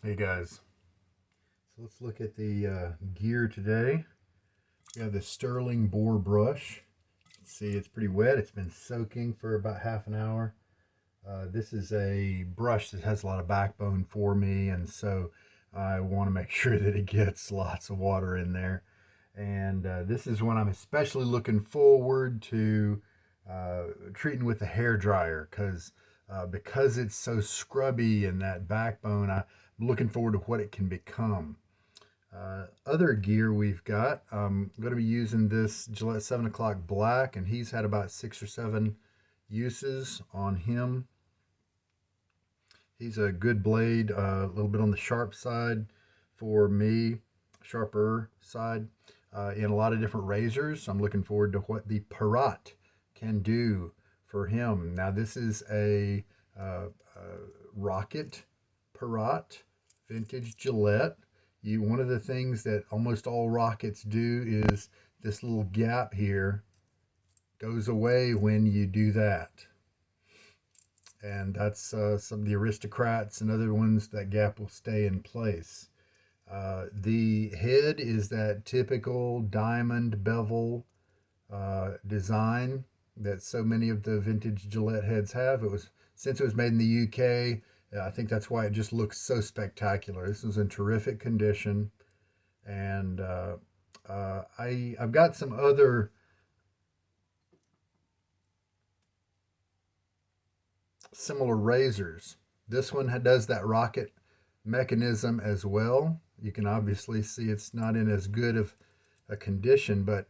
Hey guys, so let's look at the gear today. We have the Stirling Boar brush. See, it's pretty wet. It's been soaking for about half an hour. This is a brush that has a lot of backbone for me, and so I want to make sure that it gets lots of water in there. And this is one I'm especially looking forward to treating with the hair dryer because it's so scrubby and that backbone. I'm looking forward to what it can become. Other gear we've got, I'm going to be using this Gillette 7 o'clock black, and he's had about 6 or 7 uses on him. He's a good blade, a little bit on the sharp side for me, sharper side, in a lot of different razors. I'm looking forward to what the Parat can do for him. Now, this is a Rocket Parat vintage Gillette. One of the things that almost all rockets do is this little gap here goes away when you do that. And that's some of the aristocrats and other ones, that gap will stay in place. The head is that typical diamond bevel design that so many of the vintage Gillette heads have. Since it was made in the UK, I think that's why it just looks so spectacular. This is in terrific condition, and I've got some other similar razors. This one does that rocket mechanism as well. You can obviously see it's not in as good of a condition, but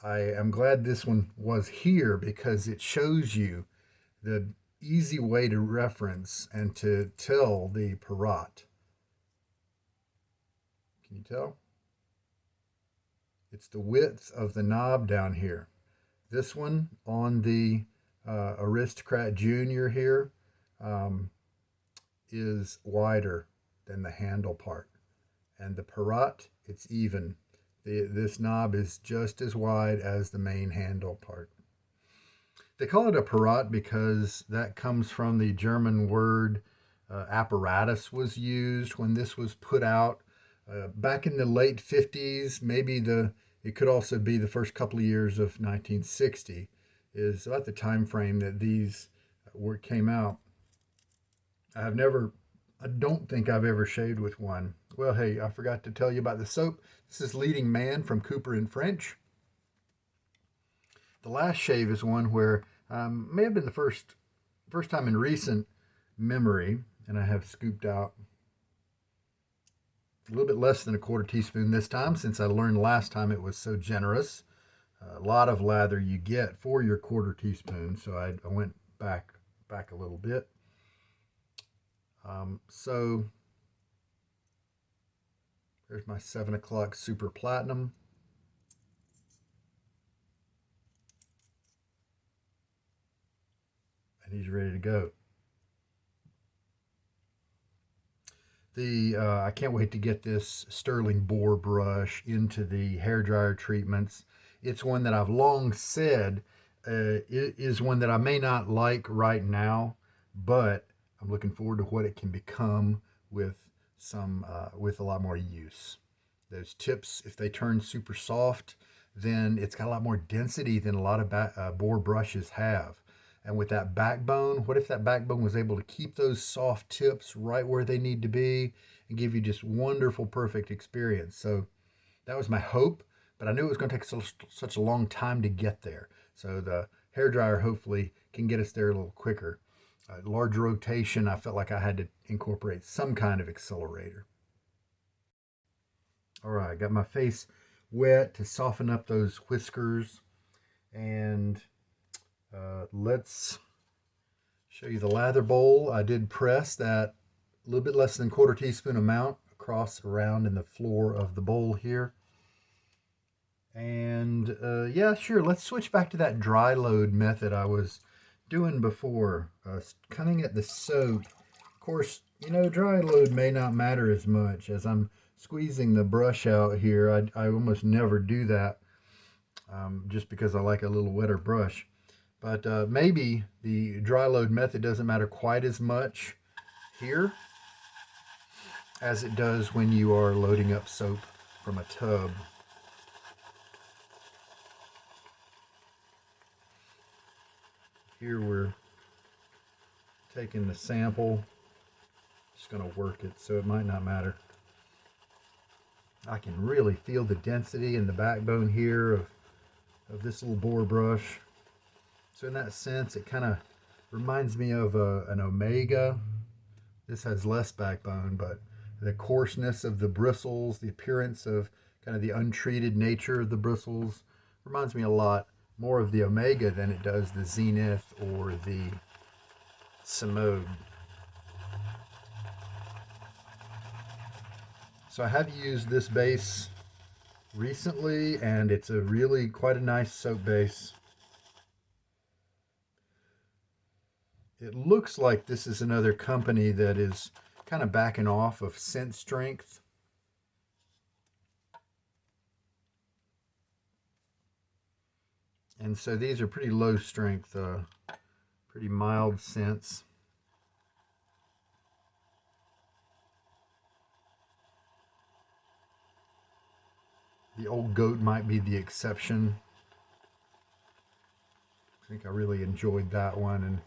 I am glad this one was here because it shows you the easy way to reference and to tell the Parat. Can you tell? It's the width of the knob down here. This one on the Aristocrat Junior here is wider than the handle part. And the Parat, it's even. This knob is just as wide as the main handle part. They call it a Parat because that comes from the German word apparatus was used when this was put out back in the late 50s. It could also be the first couple of years of 1960 is about the time frame that these came out. I don't think I've ever shaved with one. Well, hey, I forgot to tell you about the soap. This is Leading Man from Cooper and French. The last shave is one where may have been the first time in recent memory, and I have scooped out a little bit less than a quarter teaspoon this time, since I learned last time it was so generous. A lot of lather you get for your quarter teaspoon, so I went back a little bit. So there's my 7 o'clock Super Platinum. And he's ready to go. I can't wait to get this Stirling Boar brush into the hairdryer treatments. It's one that I've long said is one that I may not like right now, but I'm looking forward to what it can become with with a lot more use. Those tips, if they turn super soft, then it's got a lot more density than a lot of boar brushes have. And with that backbone, what if that backbone was able to keep those soft tips right where they need to be and give you just wonderful, perfect experience? So that was my hope, but I knew it was going to take such a long time to get there. So the hairdryer hopefully can get us there a little quicker. Large rotation, I felt like I had to incorporate some kind of accelerator. All right, got my face wet to soften up those whiskers, and let's show you the lather bowl. I did press that a little bit less than quarter teaspoon amount around in the floor of the bowl here. And yeah, sure, let's switch back to that dry load method I was doing before, coming at the soap. Of course, dry load may not matter as much as I'm squeezing the brush out here. I almost never do that just because I like a little wetter brush. But maybe the dry load method doesn't matter quite as much here. as it does when you are loading up soap from a tub. Here we're taking the sample, just going to work it, so it might not matter. I can really feel the density and the backbone here of this little boar brush. So in that sense, it kind of reminds me of an Omega. This has less backbone, but the coarseness of the bristles, the appearance of kind of the untreated nature of the bristles reminds me a lot more of the Omega than it does the Zenith or the Simode. So I have used this base recently, and it's a really quite a nice soap base. It looks like this is another company that is kind of backing off of scent strength. And so these are pretty low strength, pretty mild scents. The Old Goat might be the exception. I think I really enjoyed that one, and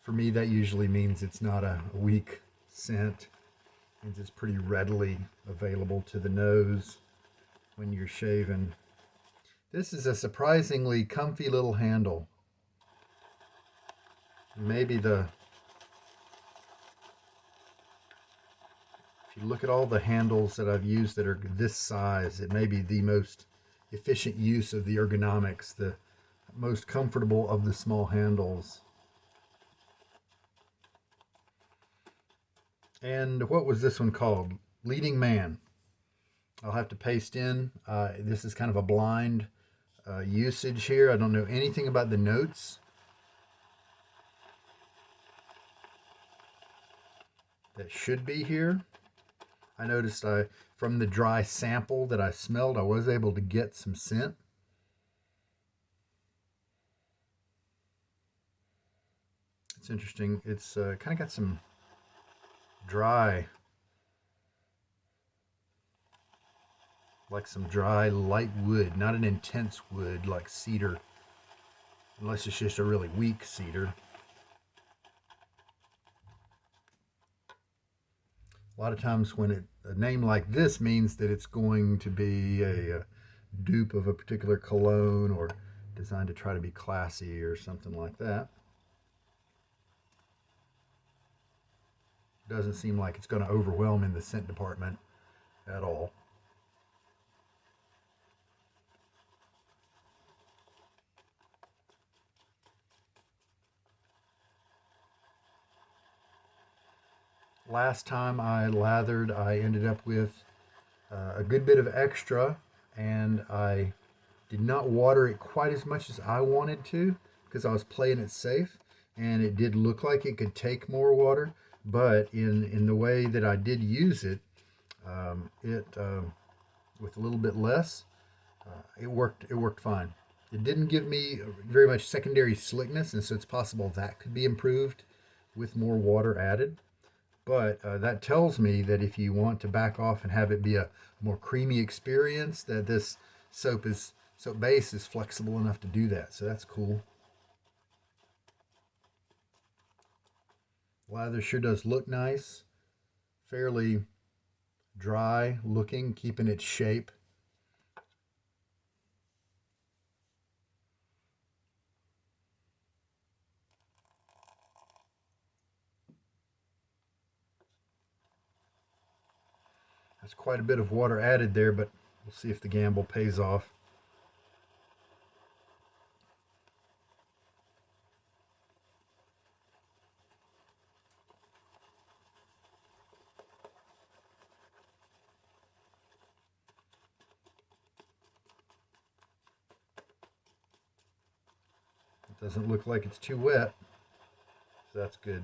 for me that usually means it's not a weak scent. It means it's pretty readily available to the nose when you're shaving. This is a surprisingly comfy little handle. Maybe if you look at all the handles that I've used that are this size, it may be the most efficient use of the ergonomics, the most comfortable of the small handles. And what was this one called? Leading Man. I'll have to paste in. This is kind of a blind usage here. I don't know anything about the notes that should be here. I noticed from the dry sample that I smelled, I was able to get some scent. It's interesting. It's kind of got some dry, like some dry light wood, not an intense wood like cedar, unless it's just a really weak cedar. A lot of times when a name like this means that it's going to be a dupe of a particular cologne or designed to try to be classy or something like that. Doesn't seem like it's going to overwhelm in the scent department at all. Last time I lathered, I ended up with a good bit of extra, and I did not water it quite as much as I wanted to because I was playing it safe, and it did look like it could take more water, but in the way that I did use it, with a little bit less, it worked fine. It didn't give me very much secondary slickness, and so it's possible that could be improved with more water added. But that tells me that if you want to back off and have it be a more creamy experience, that this soap base is flexible enough to do that. So that's cool. Lather sure does look nice. Fairly dry looking, keeping its shape. There's quite a bit of water added there, but we'll see if the gamble pays off. It doesn't look like it's too wet, so that's good.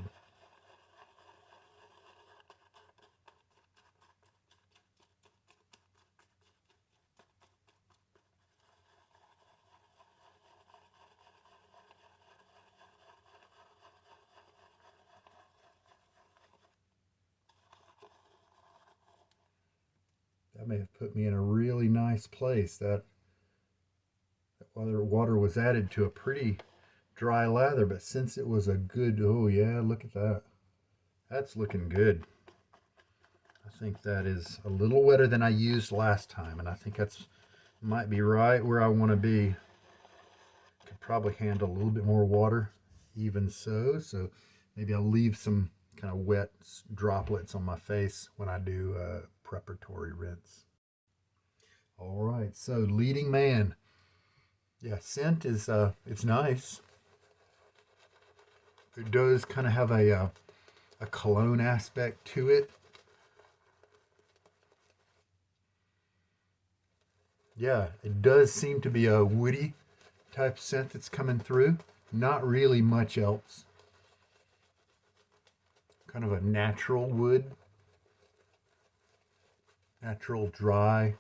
That may have put me in a really nice place. That water was added to a pretty dry lather, but since it was a good, oh yeah, look at that. That's looking good. I think that is a little wetter than I used last time, and I think that's might be right where I want to be. Could probably handle a little bit more water, even so maybe I'll leave some kind of wet droplets on my face when I do a preparatory rinse. All right, so leading man. Yeah, scent is it's nice. It does kind of have a cologne aspect to it. Yeah, it does seem to be a woody type scent that's coming through. Not really much else. Kind of a natural wood. Natural, dry,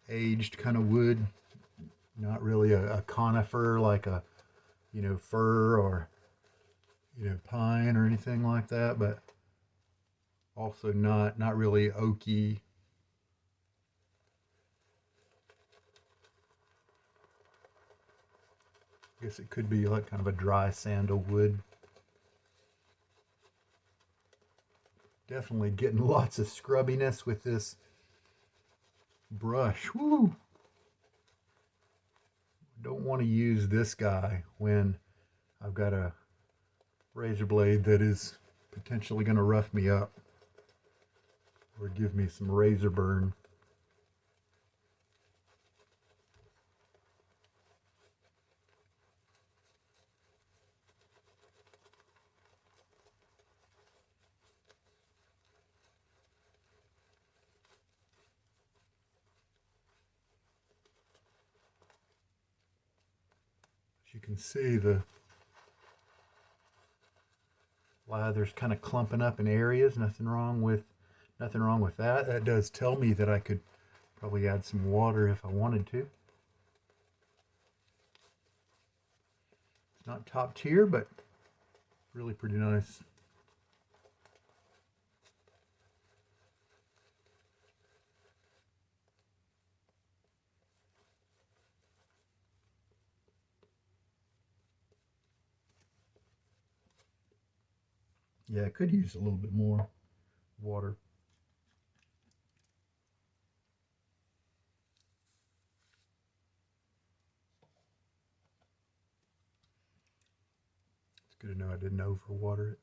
aged kind of wood. Not really a conifer like a, fir or, pine or anything like that, but also not really oaky. I guess it could be like kind of a dry sandalwood. Definitely getting lots of scrubbiness with this brush. Woo! Don't want to use this guy when I've got a razor blade that is potentially going to rough me up or give me some razor burn. As you can see, the lather's kind of clumping up in areas. Nothing wrong with that. That does tell me that I could probably add some water if I wanted to. It's not top tier, but really pretty nice. Yeah, I could use a little bit more water. It's good to know I didn't overwater it.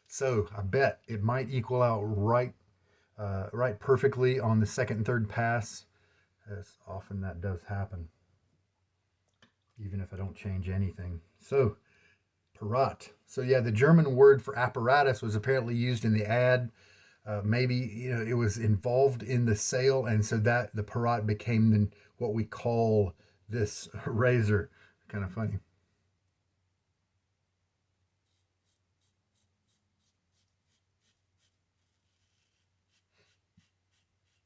So I bet it might equal out right perfectly on the second and third pass, as often that does happen, even if I don't change anything. So Parat. So yeah, the German word for apparatus was apparently used in the ad. Maybe it was involved in the sale, and so that the Parat became what we call this razor. Kind of funny.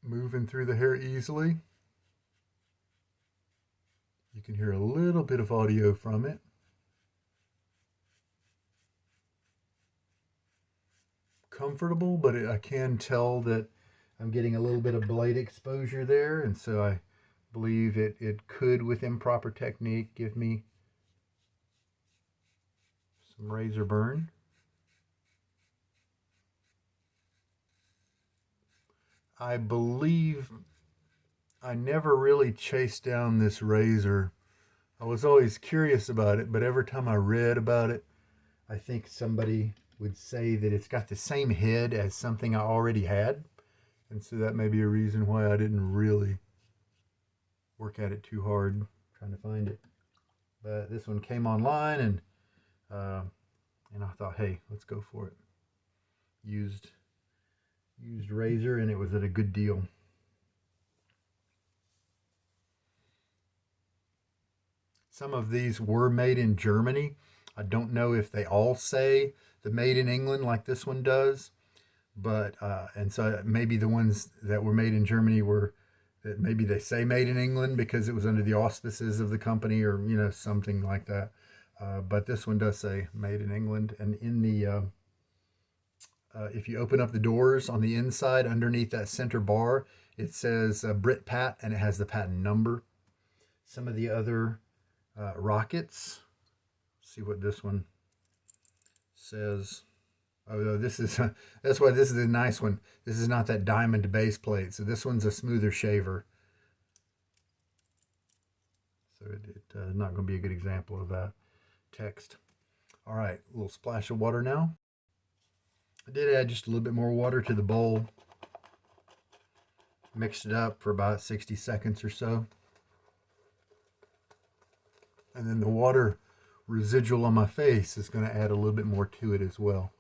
Moving through the hair easily. You can hear a little bit of audio from it. Comfortable, but I can tell that I'm getting a little bit of blade exposure there, and so I believe it could, with improper technique, give me some razor burn. I believe I never really chased down this razor. I was always curious about it, but every time I read about it, I think somebody would say that it's got the same head as something I already had. And so that may be a reason why I didn't really work at it too hard trying to find it. But this one came online, and I thought, hey, let's go for it. Used razor, and it was at a good deal. Some of these were made in Germany. I don't know if they all say the made in England like this one does, but and so maybe the ones that were made in Germany were that maybe they say made in England because it was under the auspices of the company, or something like that. But this one does say made in England, and in the if you open up the doors on the inside underneath that center bar, It says Brit Pat, and it has the patent number. Some of the other Rockets. See what this one says. Oh, no, this is that's why this is a nice one. This is not that diamond base plate. So this one's a smoother shaver. So it's not going to be a good example of that text. All right, a little splash of water now. I did add just a little bit more water to the bowl. Mixed it up for about 60 seconds or so. And then the water residual on my face is going to add a little bit more to it as well.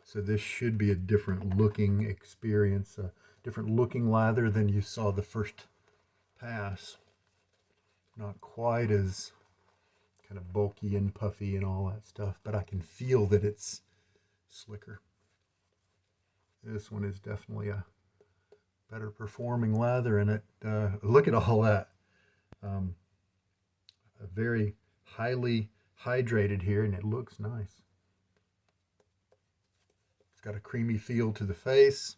So this should be a different looking experience, a different looking lather than you saw the first pass. Not quite as kind of bulky and puffy and all that stuff, but I can feel that it's slicker. This one is definitely a better performing lather in it. Look at all that. Very highly hydrated here, and it looks nice. It's got a creamy feel to the face.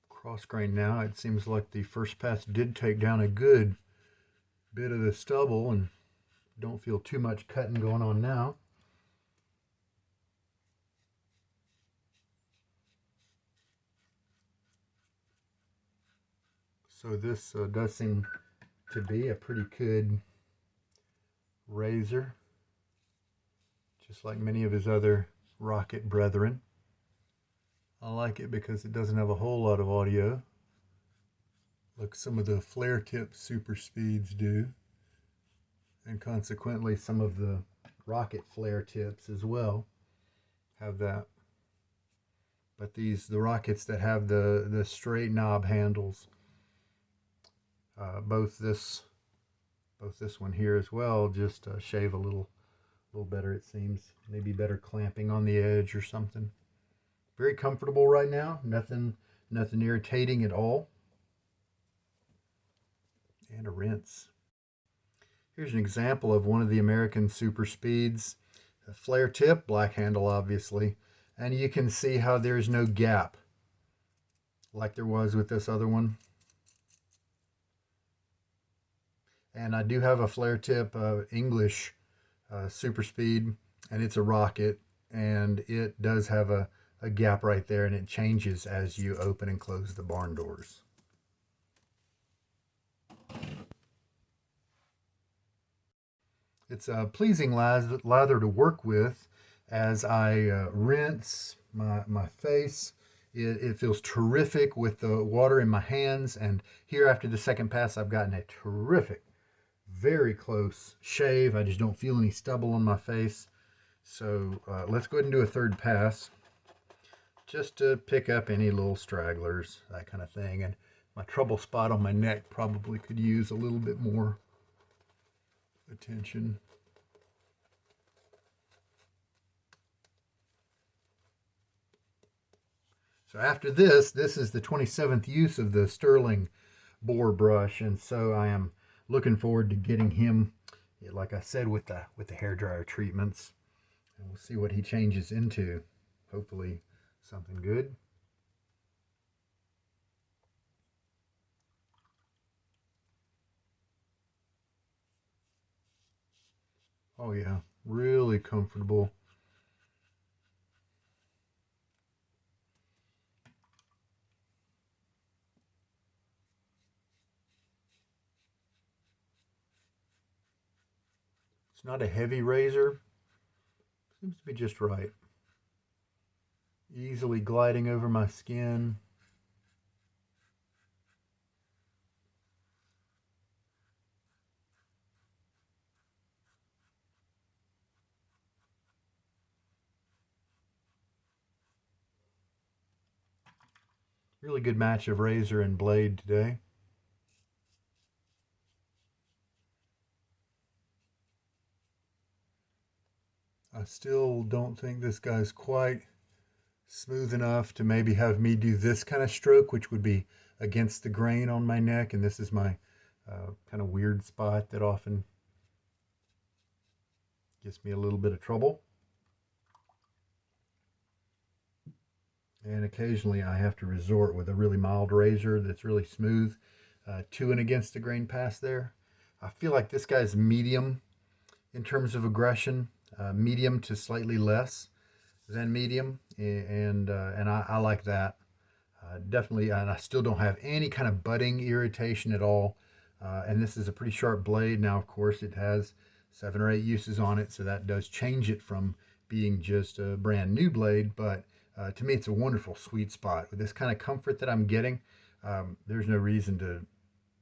Cross grain now. It seems like the first pass did take down a good bit of the stubble, and don't feel too much cutting going on now. So this does seem to be a pretty good razor, just like many of his other Rocket brethren. I like it because it doesn't have a whole lot of audio, like some of the flare tip super speeds do, and consequently some of the Rocket flare tips as well have that. But the Rockets that have the straight knob handles, both this one here as well, just shave a little better, it seems. Maybe better clamping on the edge or something. Very comfortable right now. Nothing irritating at all. And a rinse. Here's an example of one of the American super speeds. A flare tip, black handle obviously, and you can see how there's no gap like there was with this other one. And I do have a flare tip English super speed, and it's a Rocket, and it does have a gap right there, and it changes as you open and close the barn doors. It's a pleasing lather to work with as I rinse my face. It feels terrific with the water in my hands, and here after the second pass I've gotten a terrific, very close shave. I just don't feel any stubble on my face. So let's go ahead and do a third pass, just to pick up any little stragglers, that kind of thing. And my trouble spot on my neck probably could use a little bit more attention. So after this is the 27th use of the Stirling Boar brush, and so I am looking forward to getting him, like I said, with the hairdryer treatments, and we'll see what he changes into. Hopefully something good. Oh yeah, really comfortable. It's not a heavy razor. Seems to be just right. Easily gliding over my skin. Really good match of razor and blade today. I still don't think this guy's quite smooth enough to maybe have me do this kind of stroke, which would be against the grain on my neck, and this is my kind of weird spot that often Gives me a little bit of trouble. And occasionally I have to resort with a really mild razor that's really smooth to and against the grain pass there. I feel like this guy's medium in terms of aggression, medium to slightly less than medium, and I like that. Definitely, and I still don't have any kind of budding irritation at all. And this is a pretty sharp blade. Now, of course, it has 7 or 8 uses on it, so that does change it from being just a brand new blade. But to me, it's a wonderful sweet spot. With this kind of comfort that I'm getting, there's no reason to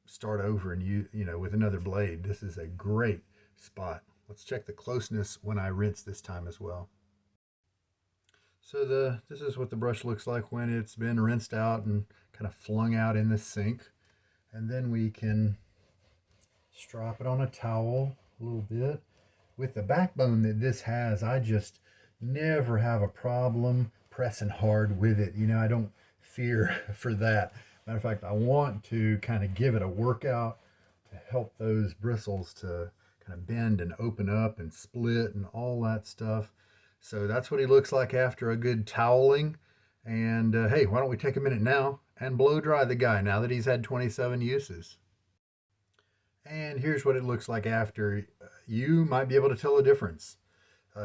start over and with another blade. This is a great spot. Let's check the closeness when I rinse this time as well. So this is what the brush looks like when it's been rinsed out and kind of flung out in the sink. And then we can strap it on a towel a little bit. With the backbone that this has, I just never have a problem pressing hard with it. I don't fear for that. Matter of fact, I want to kind of give it a workout to help those bristles to kind of bend and open up and split and all that stuff. So that's what he looks like after a good toweling. And hey, why don't we take a minute now and blow dry the guy now that he's had 27 uses. And here's what it looks like after. You might be able to tell a difference.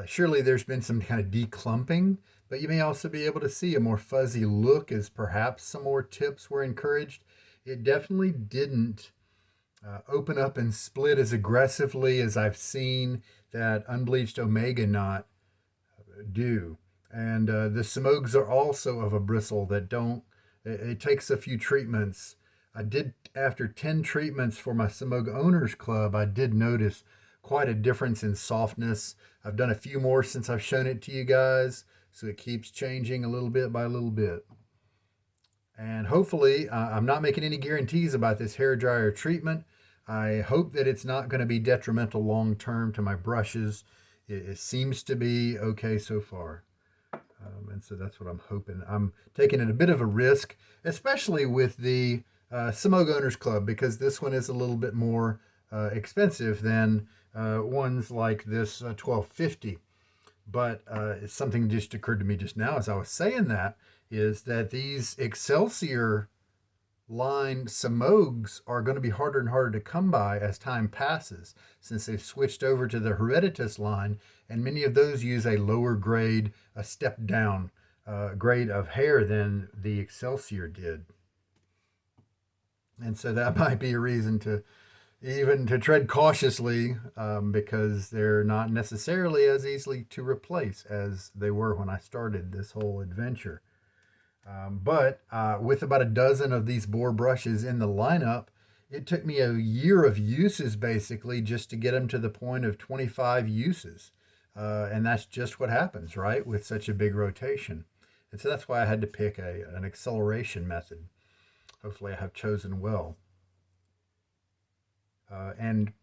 Surely there's been some kind of declumping, but you may also be able to see a more fuzzy look as perhaps some more tips were encouraged. It definitely didn't open up and split as aggressively as I've seen that unbleached Omega knot do. And the Simogs are also of a bristle that don't, it takes a few treatments. I did, after 10 treatments for my Simog Owners Club, I did notice quite a difference in softness. I've done a few more since I've shown it to you guys, so it keeps changing a little bit by a little bit. And hopefully, I'm not making any guarantees about this hair dryer treatment. I hope that it's not going to be detrimental long term to my brushes. It seems to be okay so far. And so that's what I'm hoping. I'm taking it a bit of a risk, especially with the Simog Owners Club, because this one is a little bit more expensive than ones like this 1250. But something just occurred to me just now as I was saying that, is that these Excelsior line Simogs are going to be harder and harder to come by as time passes, since they've switched over to the Hereditas line, and many of those use a lower grade, a step down grade of hair than the Excelsior did. And so that might be a reason to even to tread cautiously, because they're not necessarily as easily to replace as they were when I started this whole adventure. But with about a dozen of these Boar brushes in the lineup, it took me a year of uses basically just to get them to the point of 25 uses. And that's just what happens, right, with such a big rotation. And so that's why I had to pick an acceleration method. Hopefully I have chosen well. And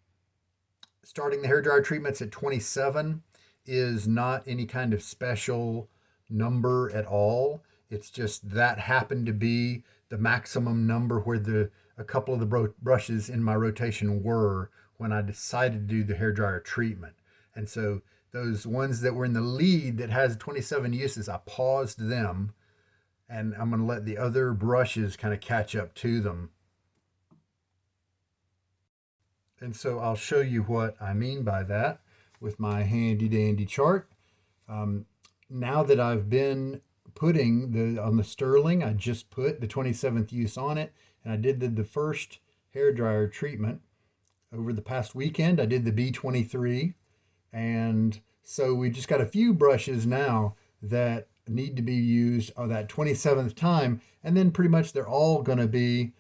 starting the hairdryer treatments at 27 is not any kind of special number at all. It's just that happened to be the maximum number where a couple of the brushes in my rotation were when I decided to do the hairdryer treatment. And so those ones that were in the lead that has 27 uses, I paused them, and I'm going to let the other brushes kind of catch up to them. And so I'll show you what I mean by that with my handy dandy chart. Now that I've been putting on the Stirling, I just put the 27th use on it, and I did the first hairdryer treatment over the past weekend. I did the B23, and so we just got a few brushes now that need to be used on that 27th time, and then pretty much they're all going to be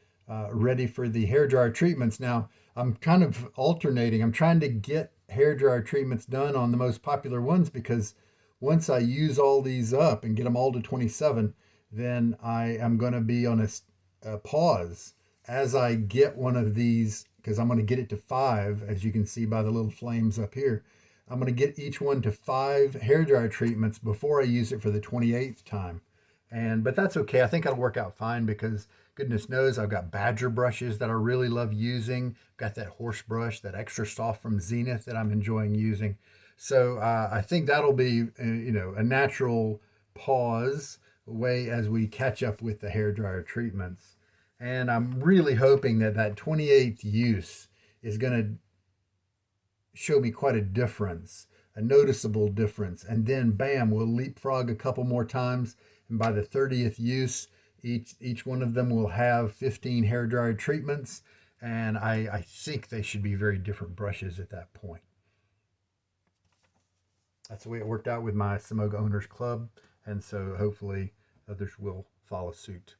ready for the hairdryer treatments. Now, I'm kind of alternating. I'm trying to get hairdryer treatments done on the most popular ones, because once I use all these up and get them all to 27, then I am going to be on a pause as I get one of these, because I'm going to get it to 5, as you can see by the little flames up here. I'm going to get each one to 5 hairdryer treatments before I use it for the 28th time. But that's okay. I think it'll work out fine, because goodness knows I've got badger brushes that I really love using. Got that horse brush, that extra soft from Zenith that I'm enjoying using. So I think that'll be, a natural pause way as we catch up with the hairdryer treatments. And I'm really hoping that that 28th use is going to show me quite a difference, a noticeable difference. And then, bam, we'll leapfrog a couple more times. And by the 30th use, each one of them will have 15 hairdryer treatments. And I think they should be very different brushes at that point. That's the way it worked out with my Samoga Owners Club. And so hopefully others will follow suit.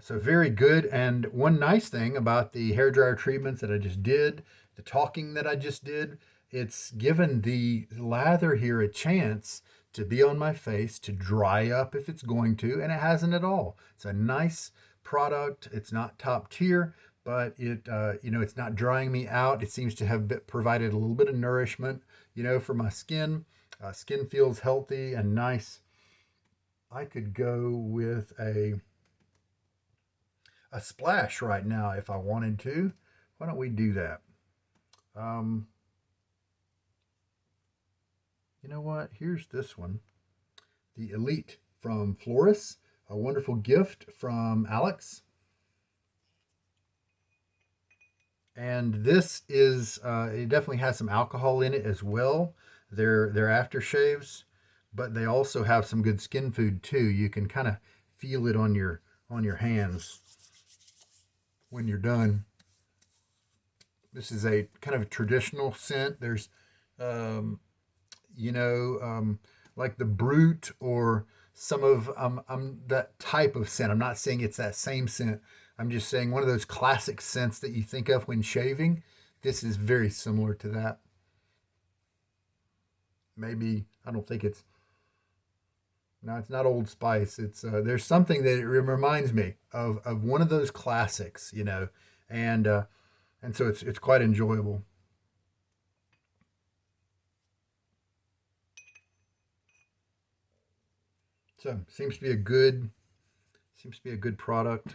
So very good. And one nice thing about the hairdryer treatments that I just did, the talking that I just did, it's given the lather here a chance to be on my face, to dry up if it's going to, and it hasn't at all. It's a nice product. It's not top tier, but it's not drying me out. It seems to have provided a little bit of nourishment, for my skin. Skin feels healthy and nice. I could go with a splash right now if I wanted to. Why don't we do that? You know what? Here's this one. The Elite from Floris. A wonderful gift from Alex. And this is, it definitely has some alcohol in it as well. They're aftershaves, but they also have some good skin food too. You can kind of feel it on your hands when you're done. This is a kind of a traditional scent. There's, like the Brute or some of that type of scent. I'm not saying it's that same scent. I'm just saying one of those classic scents that you think of when shaving. This is very similar to that. Maybe, I don't think it's, no, it's not Old Spice. It's there's something that it reminds me of one of those classics, and so it's quite enjoyable. So seems to be a good product.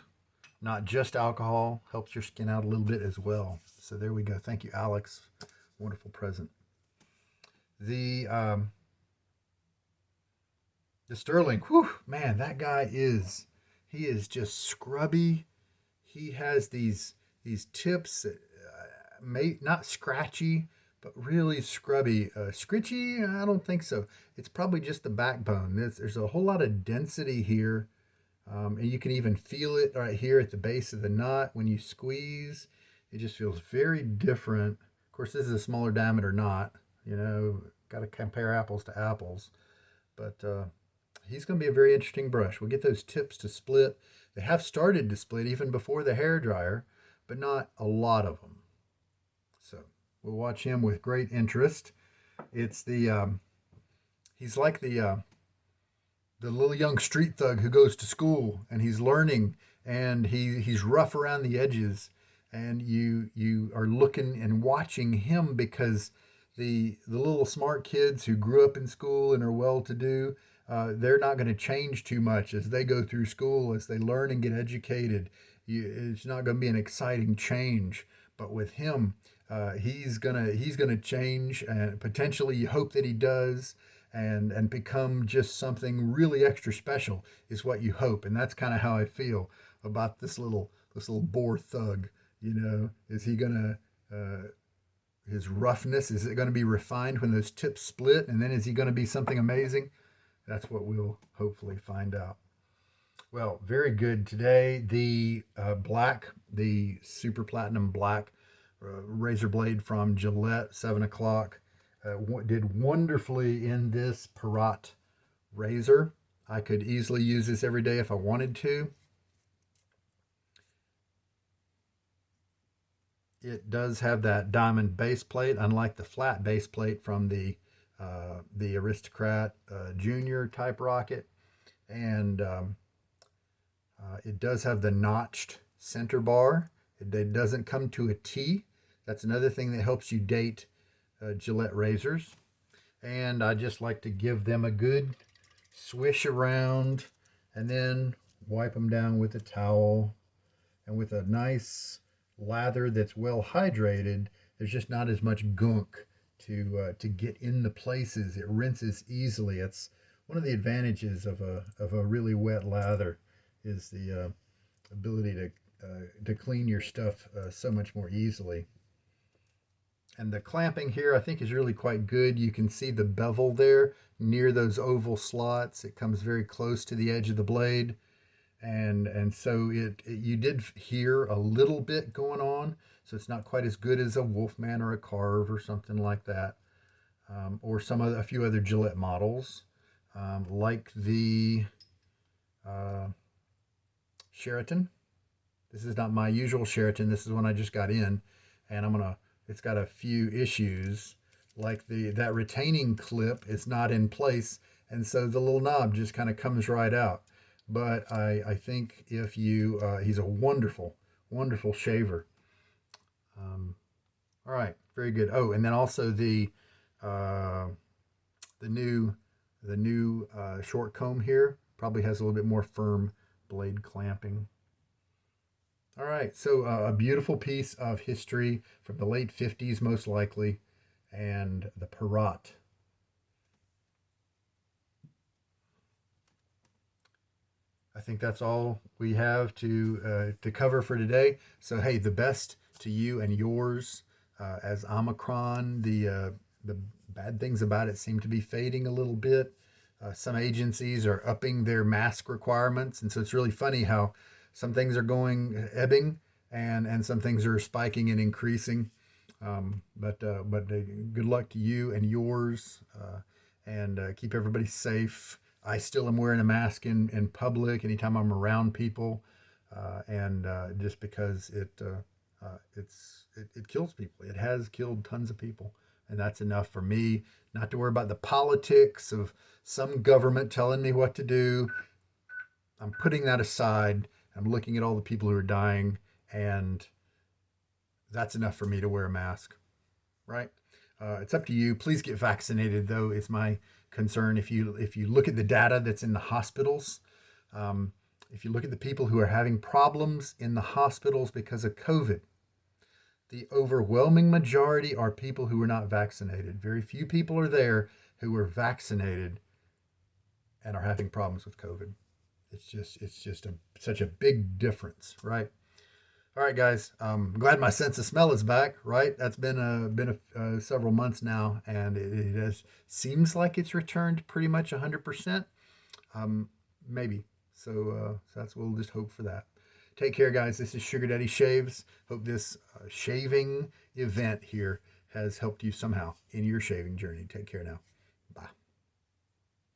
Not just alcohol, helps your skin out a little bit as well. So there we go. Thank you, Alex. Wonderful present. The Stirling, whew, man, that guy he is just scrubby. He has these tips that not scratchy, but really scrubby. Scritchy, I don't think so. It's probably just the backbone. There's a whole lot of density here. And you can even feel it right here at the base of the knot when you squeeze. It just feels very different. Of course, this is a smaller diameter knot. Got to compare apples to apples. But he's going to be a very interesting brush. We'll get those tips to split. They have started to split even before the hair dryer, but not a lot of them. So we'll watch him with great interest. It's he's like the little young street thug who goes to school and he's learning and he's rough around the edges, and you are looking and watching him because the little smart kids who grew up in school and are well to do, they're not going to change too much as they go through school, as they learn and get educated. It's not going to be an exciting change, but with him, he's gonna change, and potentially you hope that he does, and become just something really extra special is what you hope. And that's kind of how I feel about this little boar thug. Is he gonna his roughness, is it going to be refined when those tips split, and then is he going to be something amazing? That's what we'll hopefully find out. Well, very good today. The the super platinum black razor blade from Gillette, 7 o'clock, did wonderfully in this Parat razor. I could easily use this every day if I wanted to. It does have that diamond base plate, unlike the flat base plate from the Aristocrat Junior type rocket, and it does have the notched center bar. It doesn't come to a T. That's another thing that helps you date Gillette razors. And I just like to give them a good swish around and then wipe them down with a towel. And with a nice lather that's well hydrated, there's just not as much gunk to get in the places. It rinses easily. It's one of the advantages of a really wet lather is the ability to clean your stuff so much more easily. And the clamping here I think is really quite good. You can see the bevel there near those oval slots. It comes very close to the edge of the blade. And so you did hear a little bit going on. So it's not quite as good as a Wolfman or a Carve or something like that. Or a few other Gillette models. Like the Sheraton. This is not my usual Sheraton. This is one I just got in. And it's got a few issues. Like that retaining clip is not in place. And so the little knob just kind of comes right out. But I think if you, he's a wonderful, wonderful shaver. All right, very good. Oh, and then also the new short comb here probably has a little bit more firm blade clamping. All right, so a beautiful piece of history from the late 50s, most likely, and the Parat. I think that's all we have to cover for today. So hey, the best to you and yours. As Omicron, the bad things about it seem to be fading a little bit. Some agencies are upping their mask requirements, and so it's really funny how some things are going ebbing and some things are spiking and increasing. But good luck to you and yours, and keep everybody safe. I still am wearing a mask in public anytime I'm around people, and just because it kills people. It has killed tons of people, and that's enough for me not to worry about the politics of some government telling me what to do. I'm putting that aside. I'm looking at all the people who are dying, and that's enough for me to wear a mask, right? It's up to you. Please get vaccinated, though. It's my concern. If you look at the data that's in the hospitals, if you look at the people who are having problems in the hospitals because of COVID, the overwhelming majority are people who are not vaccinated. Very few people are there who are vaccinated and are having problems with COVID. It's just such a big difference, right? All right, guys. I'm glad my sense of smell is back. Right, that's been several months now, and it seems like it's returned pretty much 100%. Maybe. So we'll just hope for that. Take care, guys. This is Sugar Daddy Shaves. Hope this shaving event here has helped you somehow in your shaving journey. Take care now.